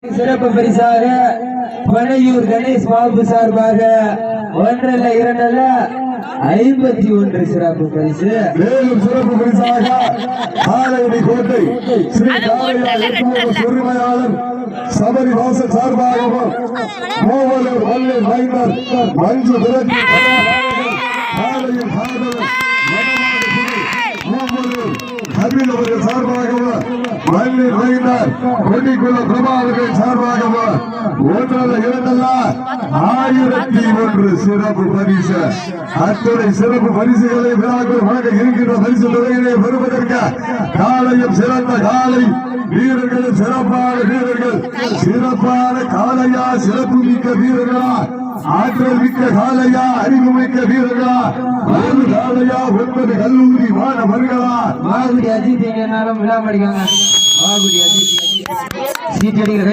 சிறப்பு பரிசாக பனையூர் கணேஷ் பாபு சார்பாக 1 அல்ல 2 அல்ல 51 சிறப்பு பரிசு. மேலும் சிறப்பு பரிசாக ஆலயடி கோட்டை ஸ்ரீ உரிமையாளர் சபரிவாசன் சார்பாகவும் கோவலூர் வல்லூர் மைந்தர் மஞ்சு திரட்டி ஆலயம் காதலர் அபில் அவர்கள் சார்பாகவும் வல்லூர் மைந்தர் கொடிக்குள பிரபா அவர்கள் சார்பாகவும் 1 அல்ல 2 அல்ல 1001 சிறப்பு பரிசு. அத்துறை சிறப்பு பரிசுகளை விழாக்கள் வழங்க இருக்கின்ற பரிசு தொகைகளை பெறுவதற்கு காலையும் சிறந்த காலை வீரர்களும் சிறப்பான வீரர்கள், சிறப்பான காலையா, சிறப்பு மிக்க வீரர்களா, ஆற்றல் மிக்க காலையா, அறிவு மிக்க வீரர்களா, ஒரு காலையா, 9 கல்லூரி மாணவர்களா. மாகுடி அஜித் எங்கனாலும் விழா படிக்காங்க. மாகுடி அஜித் சீட்டடிக்கிற